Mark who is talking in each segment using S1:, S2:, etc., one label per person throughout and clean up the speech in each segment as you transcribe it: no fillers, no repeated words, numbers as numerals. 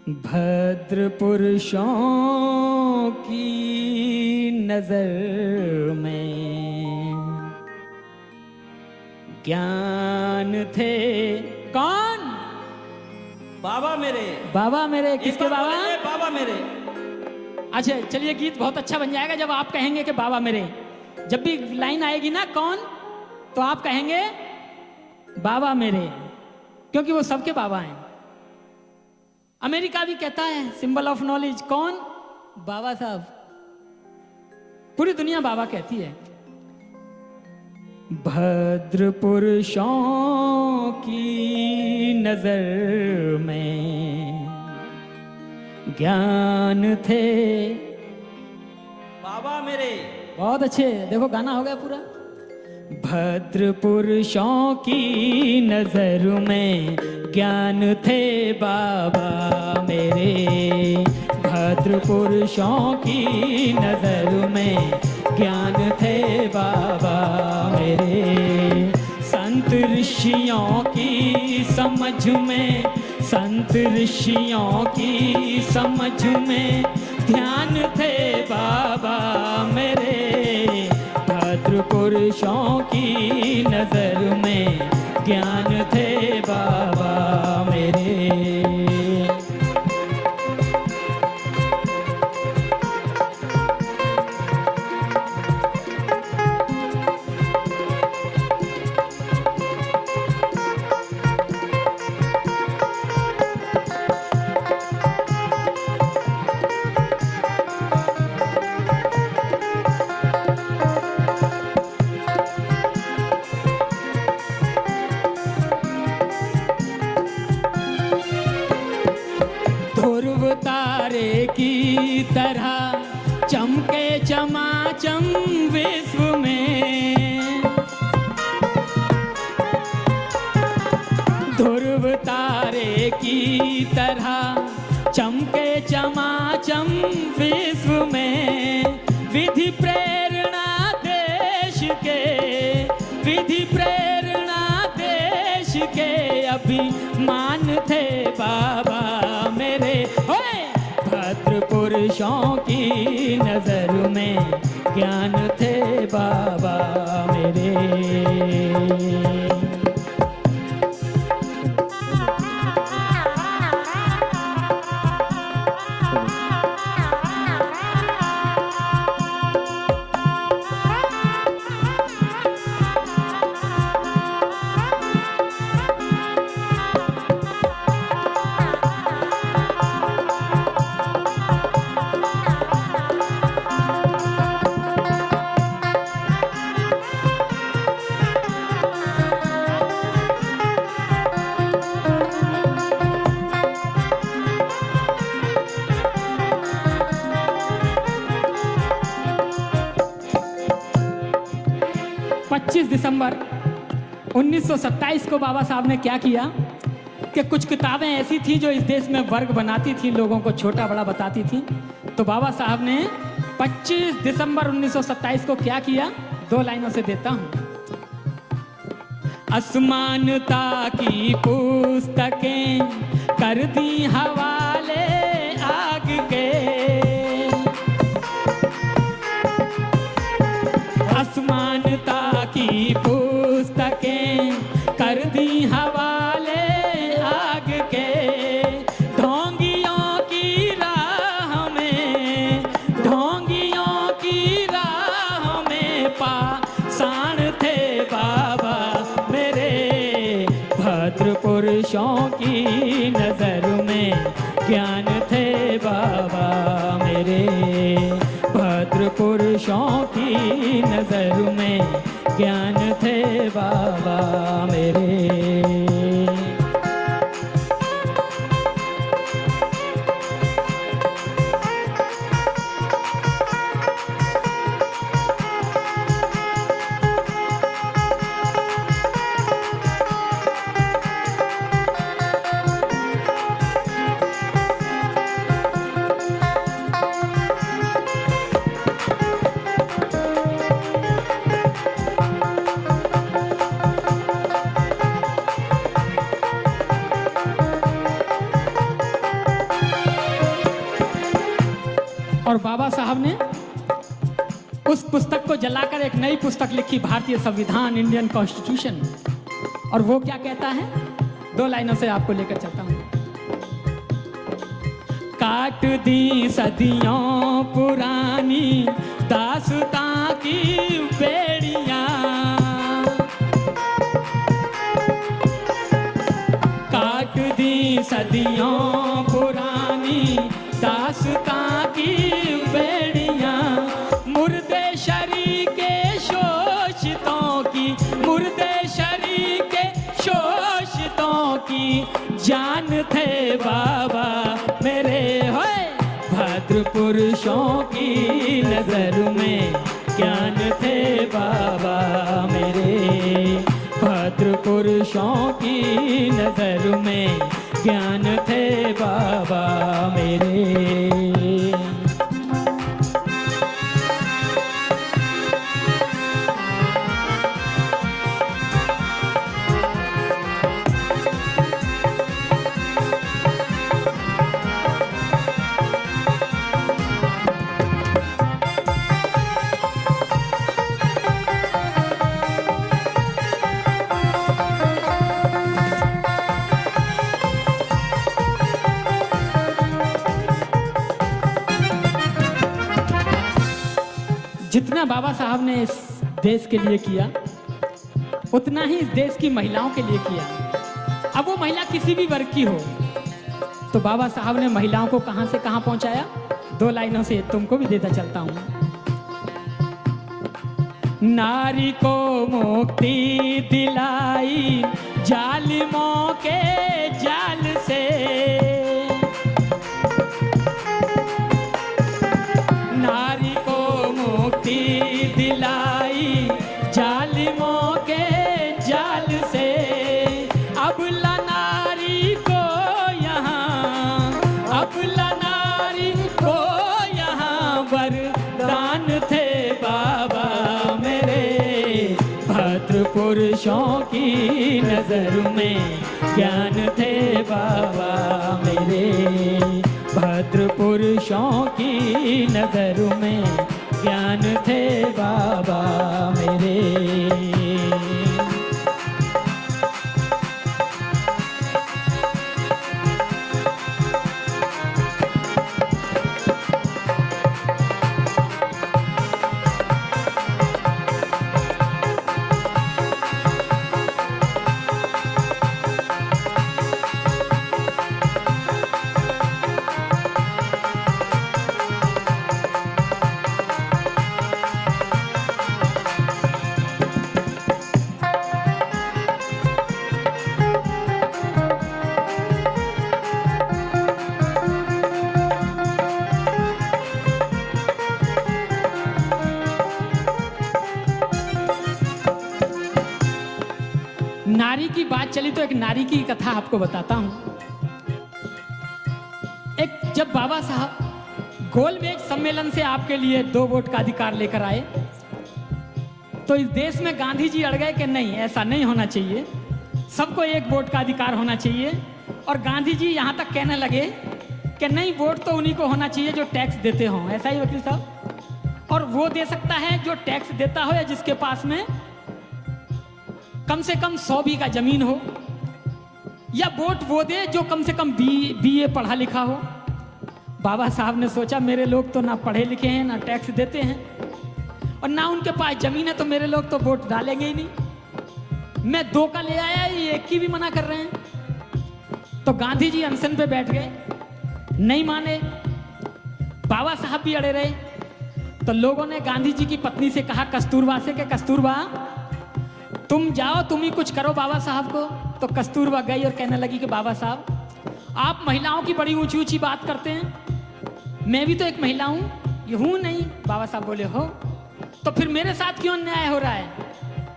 S1: भद्र पुरुषों की नजर में ज्ञान थे कौन?
S2: बाबा मेरे।
S1: बाबा मेरे। किसके बाबा?
S2: बाबा मेरे।
S1: अच्छा चलिए, गीत बहुत अच्छा बन जाएगा जब आप कहेंगे कि बाबा मेरे। जब भी लाइन आएगी ना कौन, तो आप कहेंगे बाबा मेरे, क्योंकि वो सबके बाबा हैं। अमेरिका भी कहता है सिंबल ऑफ नॉलेज कौन? बाबा साहब। पूरी दुनिया बाबा कहती है। भद्र पुरुषों की नजर में ज्ञान थे
S2: बाबा मेरे।
S1: बहुत अच्छे। देखो गाना हो गया पूरा। भद्र पुरुषों की नजर में ज्ञान थे बाबा मेरे। भद्र पुरुषों की नजर में ज्ञान थे बाबा मेरे। संत ऋषियों की समझ में, संत ऋषियों की समझ में ध्यान थे बाबा मेरे। भद्र पुरुषों की नजर में ज्ञान थे बाबा मेरे। की तरह चमके चमाचम विश्व में। ध्रुव तारे की तरह चमके चमाचम विश्व में। विधि प्रेरणा देश के, विधि प्रेरणा देश के अभिमान थे बाबा मेरे। भद्र पुरुषों की नजर में ज्ञान थे बाबा मेरे। दिसंबर 1927 को बाबा साहब ने क्या किया कि कुछ किताबें ऐसी थी जो इस देश में वर्ग बनाती थी, लोगों को छोटा बड़ा बताती थी। तो बाबा साहब ने 25 दिसंबर 1927 को क्या किया, 2 लाइनों से देता हूं। असमानता की पुस्तकें कर दी हवाले आग के। असमानता की पुस्तकें कर दी हवाले आग के। ढोंगियों की राह में, ढोंगियों की राह में पाषाण थे बाबा मेरे। भद्र पुरुषों की नजर में ज्ञान थे बाबा मेरे। भद्र पुरुषों की नजर में ज्ञान थे बाबा मेरे। और बाबा साहब ने उस पुस्तक को जलाकर एक नई पुस्तक लिखी, भारतीय संविधान, इंडियन कॉन्स्टिट्यूशन। और वो क्या कहता है, 2 लाइनों से आपको लेकर चलता हूं। काट दी सदियों पुरानी दास्तां की बेड़ियां, काट दी सदियों पुरानी दास्तां की बेड़ियां, मुर्दे शरीर के शोषितों की, मुर्दे शरीर के शोषितों की जान थे बाबा मेरे, होए भद्र पुरुषों की नजर में ज्ञान थे बाबा मेरे, भद्र पुरुषों की नजर में ज्ञान थे बाबा मेरे। जितना बाबा साहब ने इस देश के लिए किया, उतना ही इस देश की महिलाओं के लिए किया। अब वो महिला किसी भी वर्ग की हो, तो बाबा साहब ने महिलाओं को कहां से कहां पहुंचाया, 2 लाइनों से तुमको भी देता चलता हूं। नारी को मुक्ति दिलाई जालिमों के जाल से, नारी को मुक्ति दिलाई जालिमों के जाल से, अबला नारी को यहाँ, अबला नारी को यहाँ वरदान थे बाबा मेरे, भद्र पुरुषों की नजर में ज्ञान थे बाबा मेरे, भद्र पुरुषों की नजर में ज्ञान थे बाबा मेरे। नारी की बात चली तो एक नारी की कथा आपको बताता हूं। एक जब बाबा साहब गोलमेज सम्मेलन से आपके लिए 2 वोट का अधिकार लेकर आए, तो इस देश में गांधी जी अड़ गए कि नहीं, ऐसा नहीं होना चाहिए, सबको 1 वोट का अधिकार होना चाहिए। और गांधी जी यहां तक कहने लगे कि नहीं, वोट तो उन्हीं को होना चाहिए जो टैक्स देते हों। ऐसा ही वकील साहब, और वो दे सकता है जो टैक्स देता हो या जिसके पास में कम से कम 100 बीघा जमीन हो, या वोट वो दे जो कम से कम BA पढ़ा लिखा हो। बाबा साहब ने सोचा मेरे लोग तो ना पढ़े लिखे हैं, ना टैक्स देते हैं, और ना उनके पास जमीन है, तो मेरे लोग तो वोट डालेंगे ही नहीं। मैं 2 का ले आया, ये 1 की भी मना कर रहे हैं। तो गांधी जी अनशन पे बैठ गए, नहीं माने, बाबा साहब भी अड़े रहे। तो लोगों ने गांधी जी की पत्नी से कहा, कस्तूरबा से, कि कस्तूरबा तुम जाओ, तुम ही कुछ करो बाबा साहब को। तो कस्तूरबा गई और कहने लगी कि बाबा साहब आप महिलाओं की बड़ी ऊंची ऊंची बात करते हैं, मैं भी तो एक महिला हूं, ये हूं नहीं। बाबा साहब बोले हो, तो फिर मेरे साथ क्यों अन्याय हो रहा है?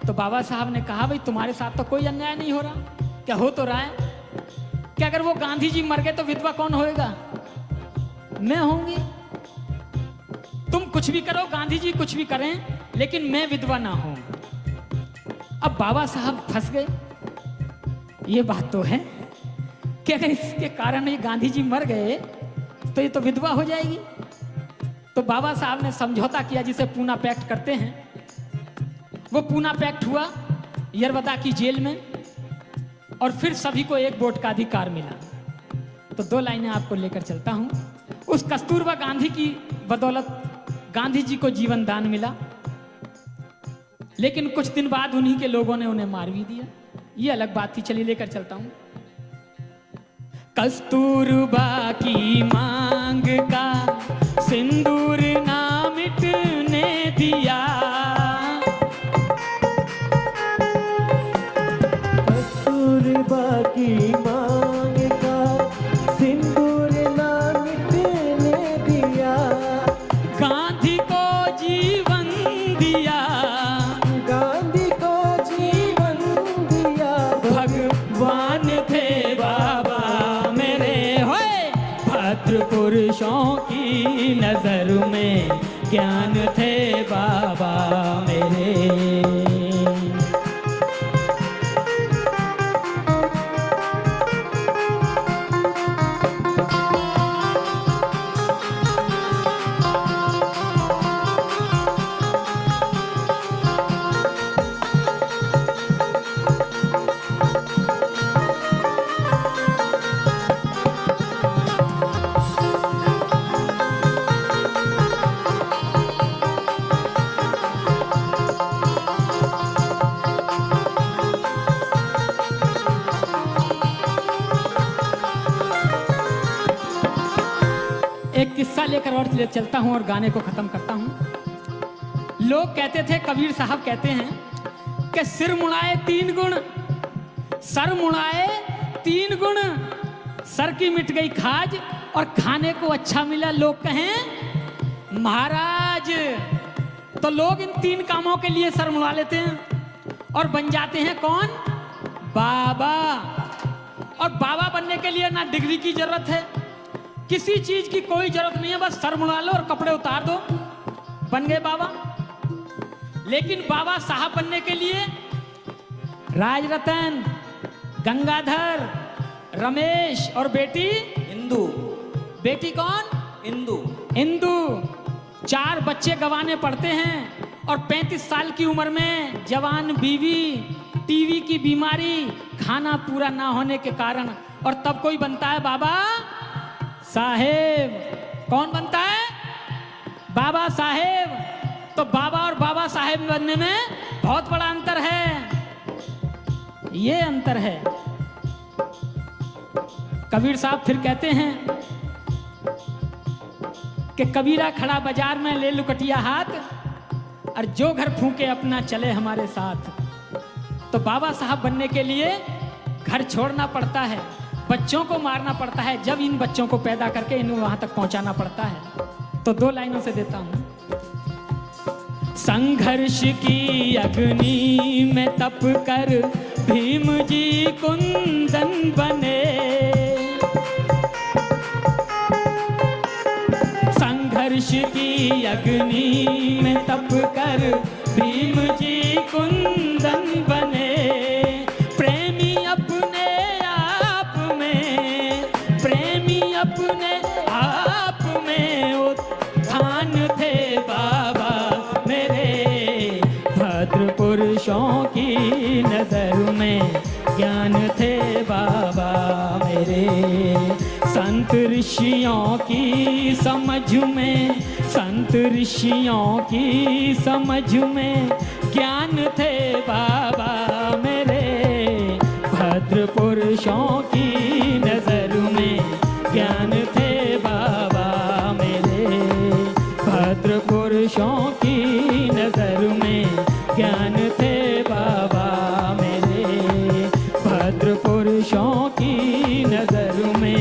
S1: तो बाबा साहब ने कहा भाई तुम्हारे साथ तो कोई अन्याय नहीं हो रहा। क्या हो तो रहा है कि अगर वो गांधी जी मर गए तो विधवा कौन होएगा? मैं होंगी। तुम कुछ भी करो, गांधी जी कुछ भी करें, लेकिन मैं विधवा ना हूं। अब बाबा साहब फंस गए। ये बात तो है कि अगर इसके कारण ये गांधी जी मर गए तो ये तो विधवा हो जाएगी। तो बाबा साहब ने समझौता किया जिसे पूना पैक्ट कहते हैं। वो पूना पैक्ट हुआ यरवदा की जेल में और फिर सभी को एक वोट का अधिकार मिला। तो 2 लाइनें आपको लेकर चलता हूं। उस कस्तूरबा गांधी की बदौलत गांधी जी को जीवन दान मिला, लेकिन कुछ दिन बाद उन्हीं के लोगों ने उन्हें मार भी दिया। ये अलग बात थी, चलिए लेकर चलता हूं। कस्तूरबा की मांग का सिंदूर ना मिटने दिया,
S3: कस्तूरबा की मांग का सिंदूर ना मिटने दिया,
S1: गांधी को जीवन दिया,
S3: गांधी को जीवन दिया,
S1: भगवान थे बाबा मेरे, होए भद्र पुरुषों की नजर में ज्ञान थे बाबा मेरे। एक किस्सा लेकर और चलता हूं और गाने को खत्म करता हूं। लोग कहते थे, कबीर साहब कहते हैं कि सिर मुड़ाए 3 गुण, सर मुड़ाए 3 गुण, सर की मिट गई खाज और खाने को अच्छा मिला लोग कहें महाराज। तो लोग इन 3 कामों के लिए सर मुड़ा लेते हैं और बन जाते हैं कौन? बाबा। और बाबा बनने के लिए ना डिग्री की जरूरत है, किसी चीज की कोई जरूरत नहीं है, बस सर मुड़ा लो और कपड़े उतार दो, बन गए बाबा। लेकिन बाबा साहब बनने के लिए राजरतन, गंगाधर, रमेश और बेटी
S2: इंदु।
S1: बेटी कौन?
S2: इंदु।
S1: इंदु 4 बच्चे गंवाने पड़ते हैं और 35 साल की उम्र में जवान बीवी, टीवी की बीमारी, खाना पूरा ना होने के कारण, और तब कोई बनता है बाबा साहेब। कौन बनता है? बाबा साहेब। तो बाबा और बाबा साहेब बनने में बहुत बड़ा अंतर है, ये अंतर है। कबीर साहब फिर कहते हैं कि कबीरा खड़ा बाजार में ले लुकटिया हाथ, और जो घर फूके अपना चले हमारे साथ। तो बाबा साहब बनने के लिए घर छोड़ना पड़ता है, बच्चों को मारना पड़ता है, जब इन बच्चों को पैदा करके इन्हें वहां तक पहुंचाना पड़ता है। तो 2 लाइनों से देता हूं। संघर्ष की अग्नि में तप कर भीम जी कुंदन बने, संघर्ष की अग्नि में तप कर भीम जी कुंदन बने, प्रेमी अपने आप में, प्रेमी अपने आप में उत्थान थे बाबा मेरे, भद्र पुरुषों की नजर में ज्ञान थे बाबा मेरे, संत ऋषियों की समझ में, संत ऋषियों की समझ में ज्ञान थे बाबा मेरे, भद्र पुरुषों की नजर में ज्ञान थे बाबा मेरे, भद्र पुरुषों की नजर में ज्ञान थे बाबा मेरे, भद्र पुरुषों की नजर में